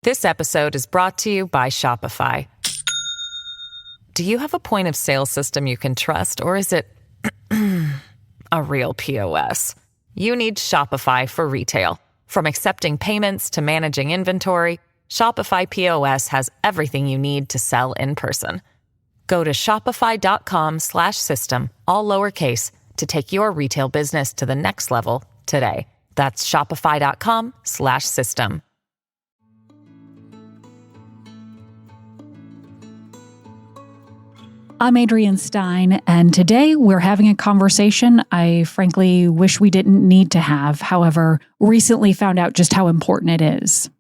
This episode is brought to you by Shopify. Do you have a point of sale system you can trust, or is it a real POS? You need Shopify for retail. From accepting payments to managing inventory, Shopify POS has everything you need to sell in person. Go to shopify.com/system, all lowercase, to take your retail business to the next level today. That's shopify.com/system. I'm Adrienne Stein, and today we're having a conversation I frankly wish we didn't need to have. However, recently found out just how important it is.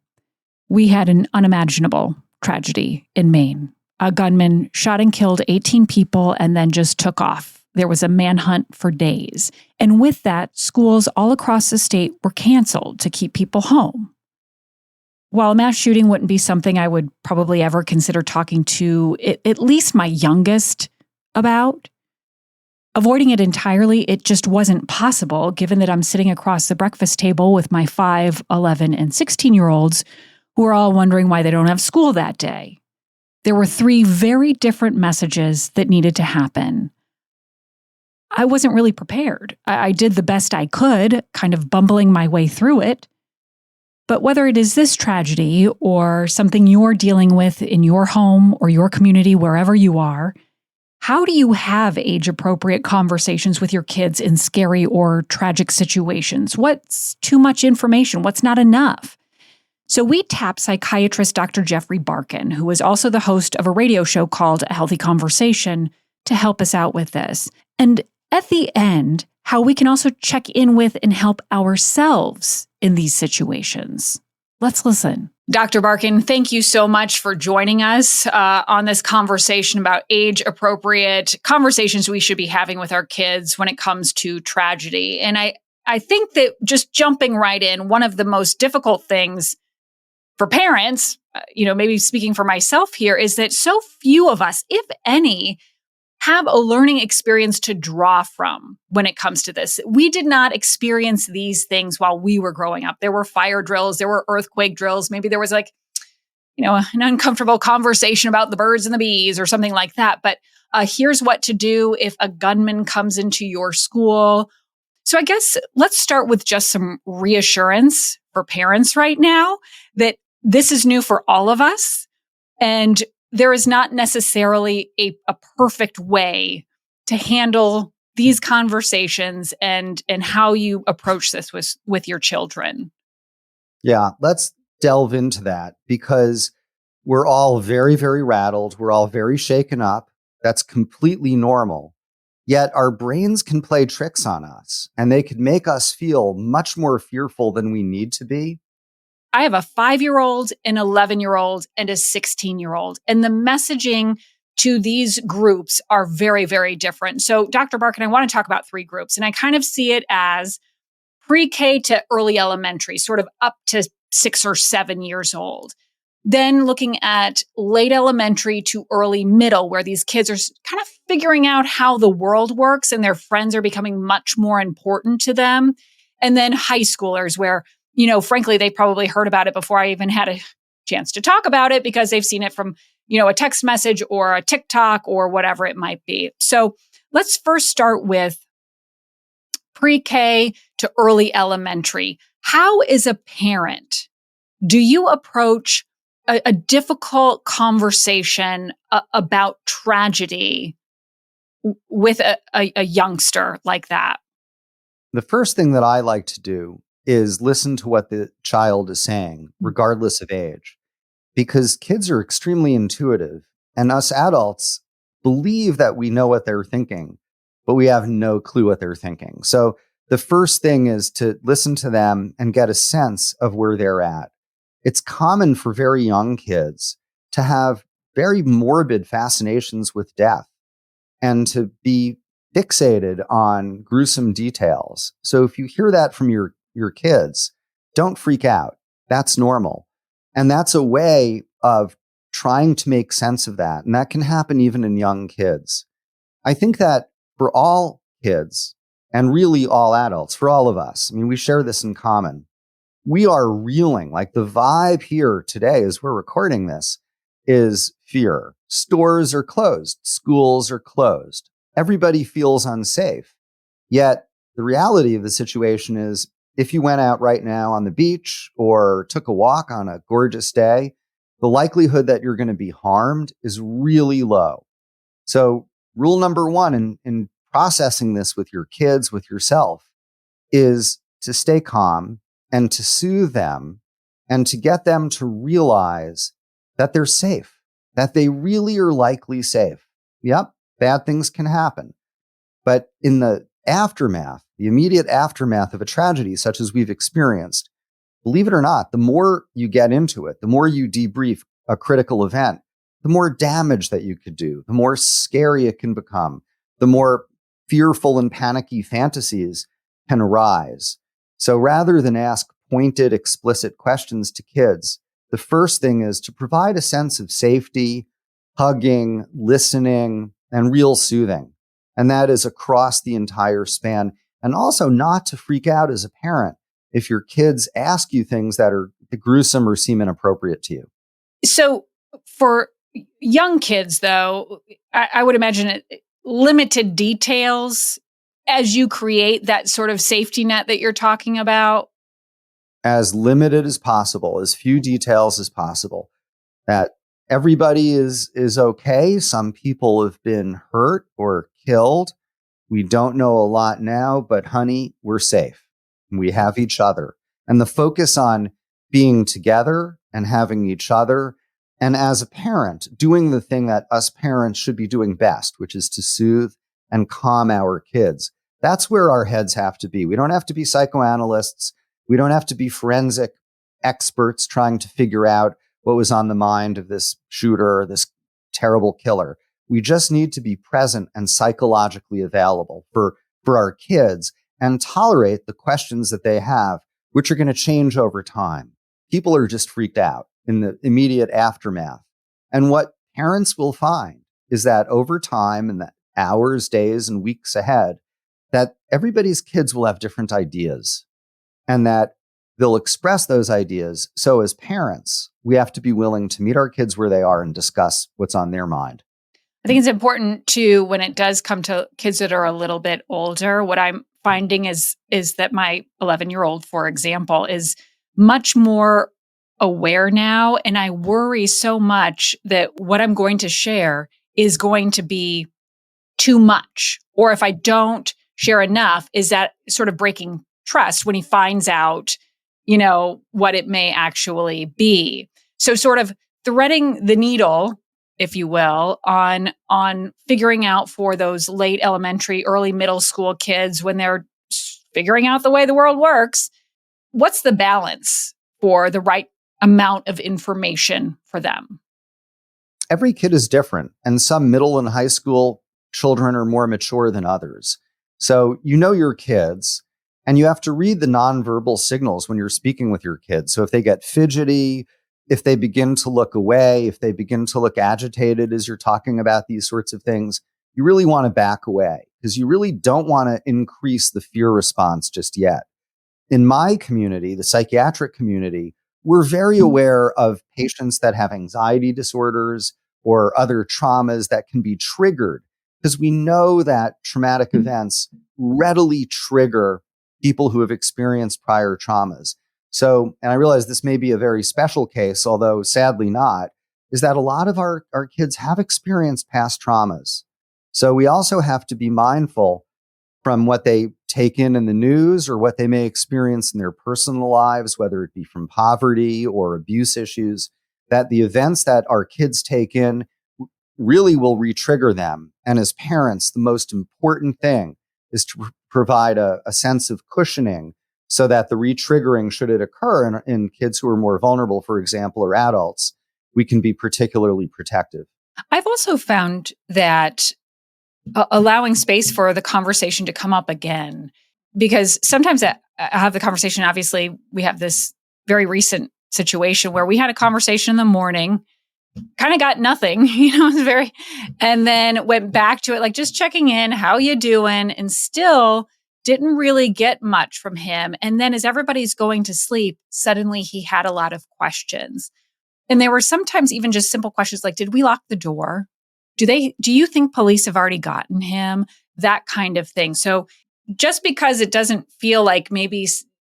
We had an unimaginable tragedy in Maine. A gunman shot and killed 18 people and then just took off. There was a manhunt for days. And with that, schools all across the state were canceled to keep people home. While a mass shooting wouldn't be something I would probably ever consider talking to at least my youngest about, avoiding it entirely, it just wasn't possible, given that I'm sitting across the breakfast table with my 5, 11, and 16-year-olds who are all wondering why they don't have school that day. There were 3 very different messages that needed to happen. I wasn't really prepared. I did the best I could, kind of bumbling my way through it. But whether it is this tragedy or something you're dealing with in your home or your community, wherever you are, how do you have age-appropriate conversations with your kids in scary or tragic situations? What's too much information? What's not enough? So we tapped psychiatrist Dr. Jeffery Barkin, who is also the host of a radio show called A Healthy Conversation, to help us out with this. And at the end, how we can also check in with and help ourselves in these situations. Let's listen. Dr. Barkin, thank you so much for joining us on this conversation about age-appropriate conversations we should be having with our kids when it comes to tragedy. And I think that just jumping right in, one of the most difficult things for parents, maybe speaking for myself here, is that so few of us, if any, have a learning experience to draw from when it comes to this. We did not experience these things while we were growing up. There were fire drills, there were earthquake drills. Maybe there was an uncomfortable conversation about the birds and the bees or something like that. But here's what to do if a gunman comes into your school. So I guess let's start with just some reassurance for parents right now that this is new for all of us. And there is not necessarily a perfect way to handle these conversations and how you approach this with your children. Yeah, let's delve into that because we're all very, very rattled. We're all very shaken up. That's completely normal. Yet our brains can play tricks on us and they could make us feel much more fearful than we need to be. I have a 5-year-old, an 11-year-old, and a 16-year-old. And the messaging to these groups are very, very different. So, Dr. Barkin, I want to talk about 3 groups. And I kind of see it as pre-K to early elementary, sort of up to 6 or 7 years old. Then looking at late elementary to early middle, where these kids are kind of figuring out how the world works and their friends are becoming much more important to them. And then high schoolers, where frankly, they probably heard about it before I even had a chance to talk about it because they've seen it from, a text message or a TikTok or whatever it might be. So let's first start with pre-K to early elementary. How, as a parent, do you approach a difficult conversation about tragedy with a youngster like that? The first thing that I like to do is listen to what the child is saying, regardless of age, because kids are extremely intuitive and us adults believe that we know what they're thinking, but we have no clue what they're thinking. So the first thing is to listen to them and get a sense of where they're at. It's common for very young kids to have very morbid fascinations with death and to be fixated on gruesome details. So if you hear that from your kids, don't freak out. That's normal. And that's a way of trying to make sense of that. And that can happen even in young kids. I think that for all kids and really all adults, for all of us, we share this in common. we are reeling. Like the vibe here today as we're recording this is fear. Stores are closed. Schools are closed. Everybody feels unsafe. Yet the reality of the situation is if you went out right now on the beach or took a walk on a gorgeous day, the likelihood that you're going to be harmed is really low. So rule number one in processing this with your kids, with yourself, is to stay calm and to soothe them and to get them to realize that they're safe, that they really are likely safe. Yep, bad things can happen. But in the aftermath, the immediate aftermath of a tragedy such as we've experienced, believe it or not, the more you get into it, the more you debrief a critical event, the more damage that you could do, the more scary it can become, the more fearful and panicky fantasies can arise. So rather than ask pointed, explicit questions to kids, the first thing is to provide a sense of safety, hugging, listening, and real soothing. And that is across the entire span. And also not to freak out as a parent if your kids ask you things that are gruesome or seem inappropriate to you. So for young kids, though, I would imagine limited details as you create that sort of safety net that you're talking about. As limited as possible, as few details as possible. That everybody is okay. Some people have been hurt or killed. We don't know a lot now, but honey, we're safe. We have each other. And the focus on being together and having each other. And as a parent, doing the thing that us parents should be doing best, which is to soothe and calm our kids. That's where our heads have to be. We don't have to be psychoanalysts. We don't have to be forensic experts trying to figure out what was on the mind of this shooter or this terrible killer. We just need to be present and psychologically available for our kids and tolerate the questions that they have, which are going to change over time. People are just freaked out in the immediate aftermath. And what parents will find is that over time, in the hours, days, and weeks ahead, that everybody's kids will have different ideas and that they'll express those ideas. So as parents, we have to be willing to meet our kids where they are and discuss what's on their mind. I think it's important too, when it does come to kids that are a little bit older, what I'm finding is that my 11-year-old, for example, is much more aware now. And I worry so much that what I'm going to share is going to be too much. Or if I don't share enough, is that sort of breaking trust when he finds out, what it may actually be. So sort of threading the needle, if you will, on figuring out for those late elementary, early middle school kids when they're figuring out the way the world works, what's the balance for the right amount of information for them? Every kid is different, and some middle and high school children are more mature than others. So your kids, and you have to read the nonverbal signals when you're speaking with your kids. So if they get fidgety, if they begin to look away, if they begin to look agitated as you're talking about these sorts of things, you really want to back away because you really don't want to increase the fear response just yet. In my community, the psychiatric community, we're very aware of patients that have anxiety disorders or other traumas that can be triggered because we know that traumatic events readily trigger people who have experienced prior traumas. So, and I realize this may be a very special case, although sadly not, is that a lot of our kids have experienced past traumas. So we also have to be mindful from what they take in the news or what they may experience in their personal lives, whether it be from poverty or abuse issues, that the events that our kids take in really will re-trigger them. And as parents, the most important thing is to provide a sense of cushioning so that the re-triggering, should it occur in kids who are more vulnerable, for example, or adults, we can be particularly protective. I've also found that allowing space for the conversation to come up again, because sometimes I have the conversation, obviously, we have this very recent situation where we had a conversation in the morning, kind of got nothing, and then went back to it, like just checking in, how you doing? And still didn't really get much from him. And then as everybody's going to sleep, suddenly he had a lot of questions. And there were sometimes even just simple questions like, did we lock the door? Do you think police have already gotten him? That kind of thing. So just because it doesn't feel like maybe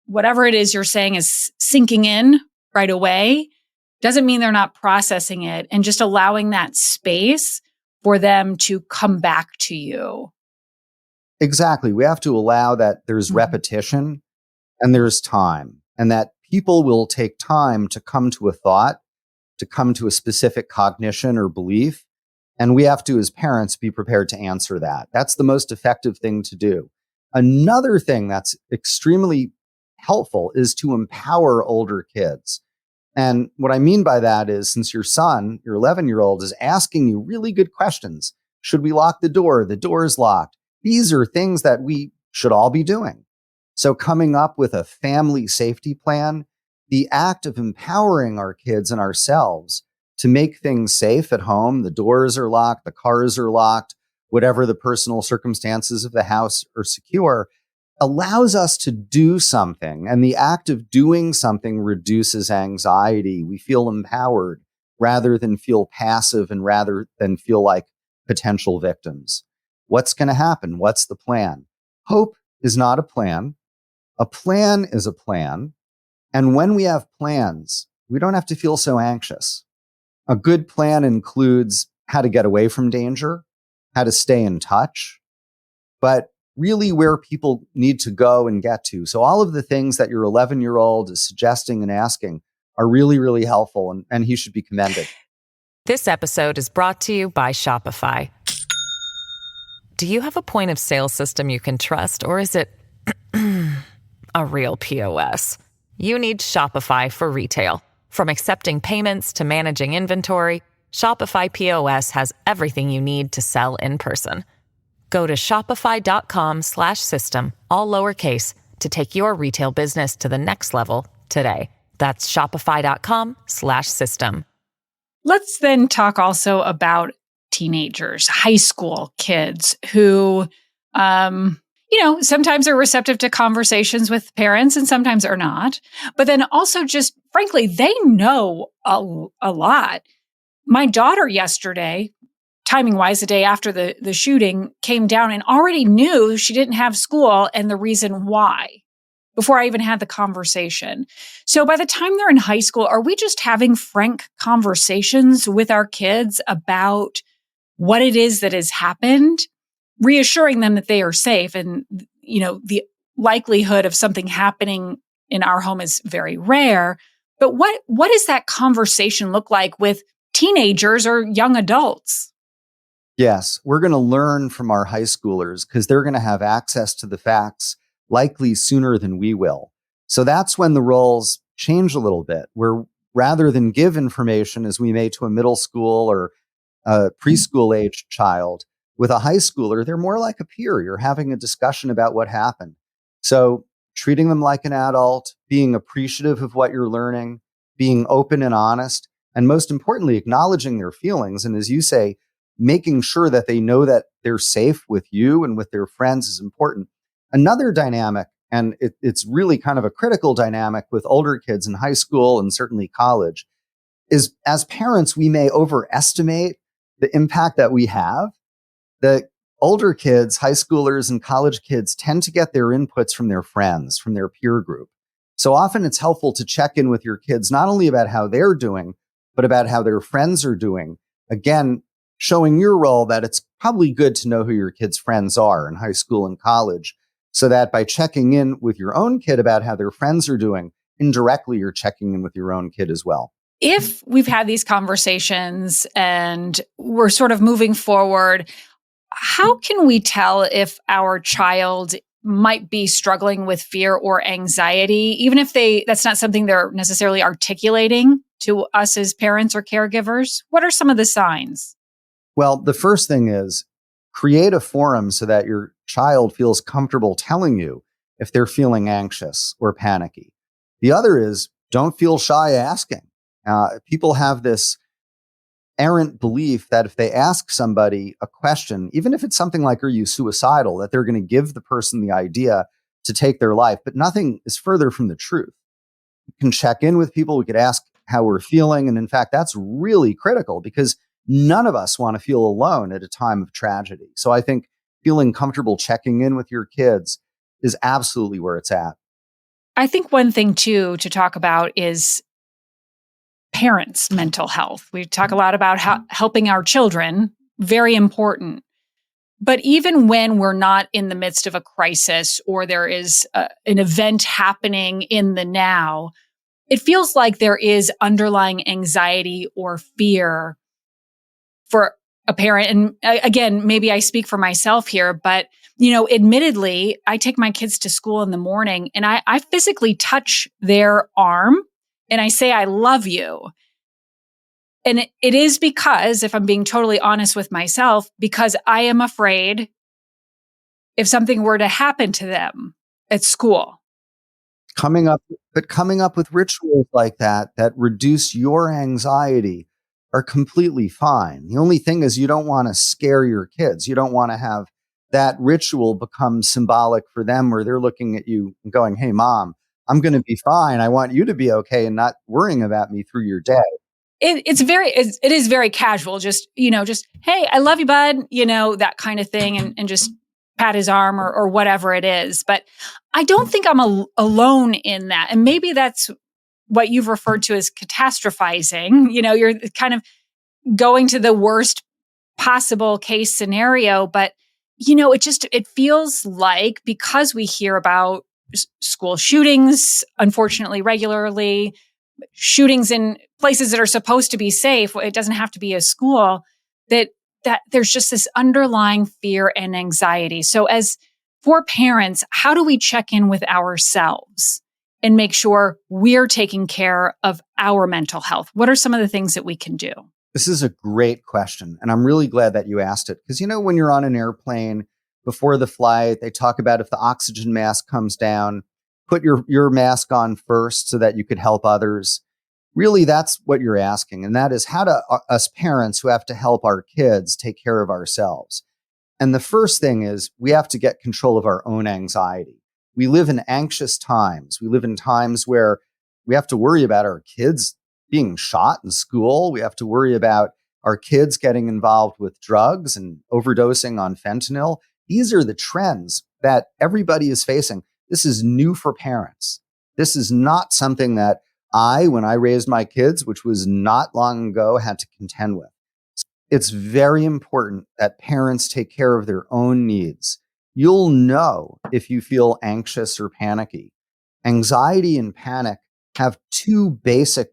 whatever it is you're saying is sinking in right away, doesn't mean they're not processing it, and just allowing that space for them to come back to you. Exactly. We have to allow that there's repetition and there's time, and that people will take time to come to a thought, to come to a specific cognition or belief. And we have to, as parents, be prepared to answer that. That's the most effective thing to do. Another thing that's extremely helpful is to empower older kids. And what I mean by that is, since your son, your 11-year-old, is asking you really good questions. Should we lock the door? The door is locked. These are things that we should all be doing. So coming up with a family safety plan, the act of empowering our kids and ourselves to make things safe at home, the doors are locked, the cars are locked, whatever the personal circumstances of the house are secure, allows us to do something. And the act of doing something reduces anxiety. We feel empowered rather than feel passive and rather than feel like potential victims. What's going to happen? What's the plan? Hope is not a plan. A plan is a plan. And when we have plans, we don't have to feel so anxious. A good plan includes how to get away from danger, how to stay in touch, but really where people need to go and get to. So all of the things that your 11-year-old is suggesting and asking are really, really helpful, and he should be commended. This episode is brought to you by Shopify. Do you have a point of sale system you can trust, or is it a real POS? You need Shopify for retail. From accepting payments to managing inventory, Shopify POS has everything you need to sell in person. Go to shopify.com/system, all lowercase, to take your retail business to the next level today. That's shopify.com/system. Let's then talk also about teenagers, high school kids who, sometimes are receptive to conversations with parents and sometimes are not. But then also just, frankly, they know a lot. My daughter yesterday, timing-wise, the day after the shooting, came down and already knew she didn't have school and the reason why before I even had the conversation. So by the time they're in high school, are we just having frank conversations with our kids about what it is that has happened, reassuring them that they are safe? And, the likelihood of something happening in our home is very rare. But what does that conversation look like with teenagers or young adults? Yes, we're going to learn from our high schoolers because they're going to have access to the facts likely sooner than we will. So that's when the roles change a little bit, where rather than give information as we may to a middle school or a preschool age child, with a high schooler, they're more like a peer. You're having a discussion about what happened. So treating them like an adult, being appreciative of what you're learning, being open and honest, and most importantly, acknowledging their feelings. And as you say, making sure that they know that they're safe with you and with their friends is important. Another dynamic, and it's really kind of a critical dynamic with older kids in high school and certainly college, is as parents, we may overestimate the impact that we have. The older kids, high schoolers and college kids, tend to get their inputs from their friends, from their peer group. So often it's helpful to check in with your kids, not only about how they're doing, but about how their friends are doing. Again, showing your role that it's probably good to know who your kids' friends are in high school and college, so that by checking in with your own kid about how their friends are doing, indirectly you're checking in with your own kid as well. If we've had these conversations and we're sort of moving forward, how can we tell if our child might be struggling with fear or anxiety, even if that's not something they're necessarily articulating to us as parents or caregivers? What are some of the signs? Well, the first thing is create a forum so that your child feels comfortable telling you if they're feeling anxious or panicky. The other is don't feel shy asking. People have this errant belief that if they ask somebody a question, even if it's something like, are you suicidal, that they're going to give the person the idea to take their life. But nothing is further from the truth. We can check in with people. We could ask how we're feeling. And in fact, that's really critical because none of us want to feel alone at a time of tragedy. So I think feeling comfortable checking in with your kids is absolutely where it's at. I think one thing too to talk about is parents' mental health. We talk a lot about helping our children, very important. But even when we're not in the midst of a crisis or there is an event happening in the now, it feels like there is underlying anxiety or fear for a parent. And again, maybe I speak for myself here, but admittedly, I take my kids to school in the morning and I physically touch their arm and I say, I love you. And it is because, if I'm being totally honest with myself, because I am afraid if something were to happen to them at school. Coming up with rituals like that reduce your anxiety are completely fine. The only thing is you don't want to scare your kids. You don't want to have that ritual become symbolic for them where they're looking at you and going, hey, mom, I'm going to be fine. I want you to be okay and not worrying about me through your day. It is very casual. Just, hey, I love you, bud, that kind of thing. And just pat his arm or whatever it is. But I don't think I'm alone in that. And maybe that's what you've referred to as catastrophizing. You're kind of going to the worst possible case scenario. But, it feels like because we hear about school shootings, unfortunately, regularly, shootings in places that are supposed to be safe, it doesn't have to be a school, that there's just this underlying fear and anxiety. So for parents, how do we check in with ourselves and make sure we're taking care of our mental health? What are some of the things that we can do? This is a great question. And I'm really glad that you asked it. Because, when you're on an airplane before the flight, they talk about if the oxygen mask comes down, put your mask on first so that you could help others. Really, that's what you're asking. And that is how do us parents who have to help our kids take care of ourselves. And the first thing is we have to get control of our own anxiety. We live in anxious times. We live in times where we have to worry about our kids being shot in school. We have to worry about our kids getting involved with drugs and overdosing on fentanyl. These are the trends that everybody is facing. This is new for parents. This is not something that when I raised my kids, which was not long ago, had to contend with. It's very important that parents take care of their own needs. You'll know if you feel anxious or panicky. Anxiety and panic have two basic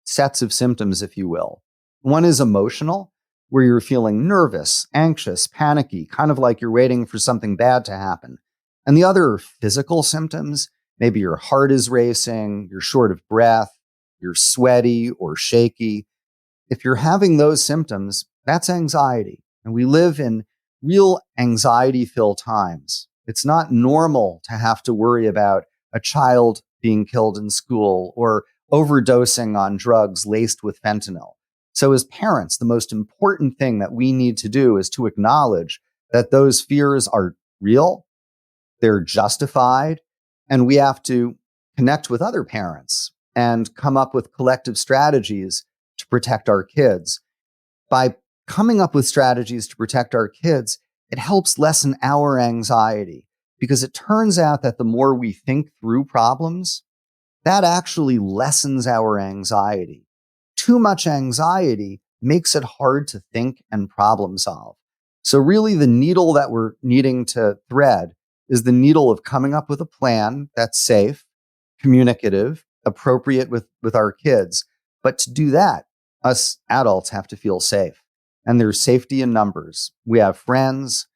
sets of symptoms, if you will. One is emotional, where you're feeling nervous, anxious, panicky, kind of like you're waiting for something bad to happen. And the other are physical symptoms. Maybe your heart is racing, you're short of breath, you're sweaty or shaky. If you're having those symptoms, that's anxiety. And we live in real anxiety-filled times. It's not normal to have to worry about a child being killed in school or overdosing on drugs laced with fentanyl. So as parents, the most important thing that we need to do is to acknowledge that those fears are real, they're justified, and we have to connect with other parents and come up with collective strategies to protect our kids. By coming up with strategies to protect our kids, it helps lessen our anxiety because it turns out that the more we think through problems, that actually lessens our anxiety. Too much anxiety makes it hard to think and problem solve. So really the needle that we're needing to thread is the needle of coming up with a plan that's safe, communicative, appropriate with our kids. But to do that, us adults have to feel safe. And there's safety in numbers. We have friends,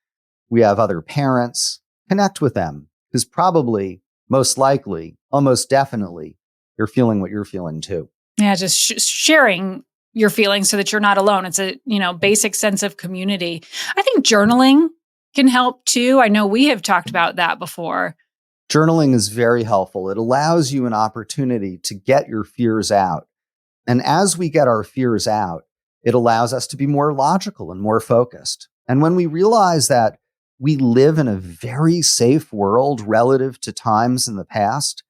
we have other parents. Connect with them because probably, most likely, almost definitely, you're feeling what you're feeling too. Yeah, just sharing your feelings so that you're not alone. It's a basic sense of community. I think journaling can help too. I know we have talked about that before. Journaling is very helpful. It allows you an opportunity to get your fears out. And as we get our fears out, It allows us to be more logical and more focused. And when we realize that we live in a very safe world relative to times in the past,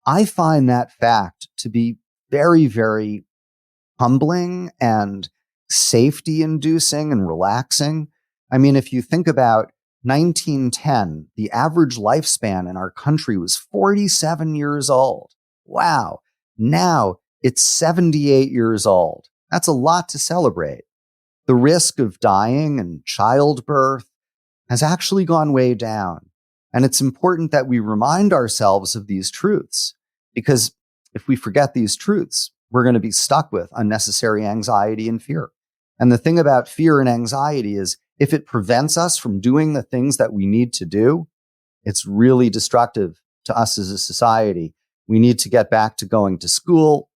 I find that fact to be very, very humbling and safety inducing and relaxing. I mean, if you think about 1910, the average lifespan in our country was 47 years old. Wow. Now it's 78 years old. That's a lot to celebrate. The risk of dying and childbirth has actually gone way down. And it's important that we remind ourselves of these truths, because if we forget these truths, we're going to be stuck with unnecessary anxiety and fear. And the thing about fear and anxiety is if it prevents us from doing the things that we need to do, it's really destructive to us as a society. We need to get back to going to school,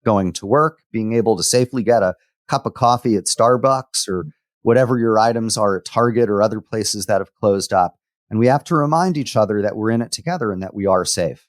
going to work, being able to safely get a cup of coffee at Starbucks or whatever your items are at Target or other places that have closed up. And we have to remind each other that we're in it together and that we are safe.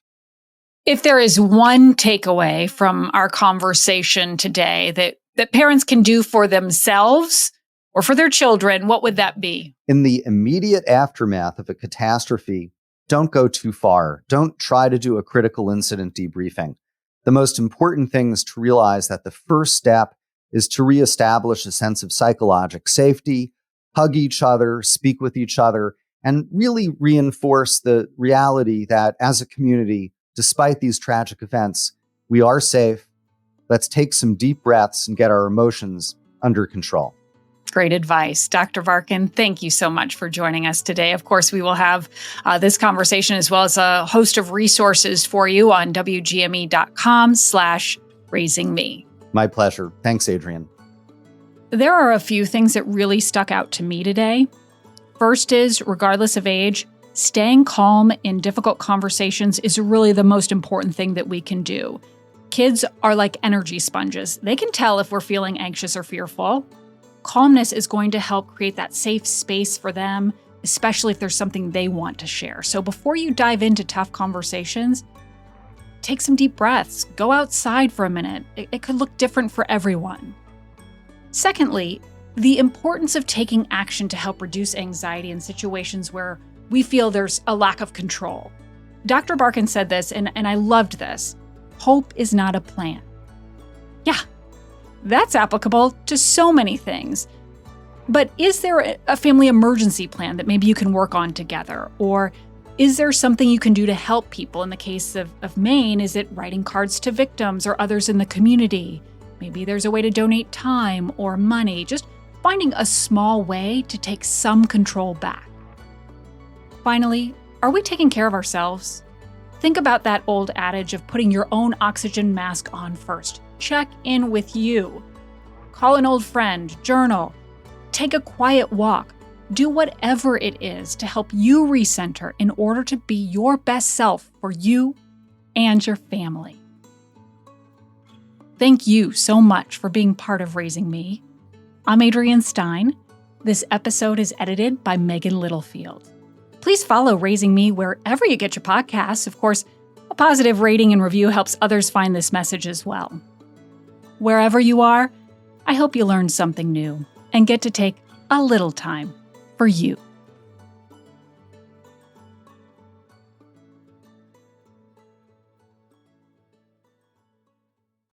If there is one takeaway from our conversation today that parents can do for themselves or for their children, what would that be? In the immediate aftermath of a catastrophe, don't go too far. Don't try to do a critical incident debriefing. The most important thing is to realize that the first step is to reestablish a sense of psychological safety, hug each other, speak with each other, and really reinforce the reality that as a community, despite these tragic events, we are safe. Let's take some deep breaths and get our emotions under control. Great advice. Dr. Barkin, thank you so much for joining us today. Of course, we will have this conversation as well as a host of resources for you on wgme.com/raisingme. My pleasure. Thanks, Adrienne. There are a few things that really stuck out to me today. First is, regardless of age, staying calm in difficult conversations is really the most important thing that we can do. Kids are like energy sponges. They can tell if we're feeling anxious or fearful. Calmness is going to help create that safe space for them, especially if there's something they want to share. So before you dive into tough conversations, take some deep breaths. Go outside for a minute. It could look different for everyone. Secondly, the importance of taking action to help reduce anxiety in situations where we feel there's a lack of control. Dr. Barkin said this, and I loved this. Hope is not a plan. Yeah, that's applicable to so many things. But is there a family emergency plan that maybe you can work on together? Or is there something you can do to help people? In the case of Maine, is it writing cards to victims or others in the community? Maybe there's a way to donate time or money, just finding a small way to take some control back. Finally, are we taking care of ourselves? Think about that old adage of putting your own oxygen mask on first. Check in with you. Call an old friend, journal, take a quiet walk. Do whatever it is to help you recenter in order to be your best self for you and your family. Thank you so much for being part of Raising Me. I'm Adrienne Stein. This episode is edited by Megan Littlefield. Please follow Raising Me wherever you get your podcasts. Of course, a positive rating and review helps others find this message as well. Wherever you are, I hope you learned something new and get to take a little time for you.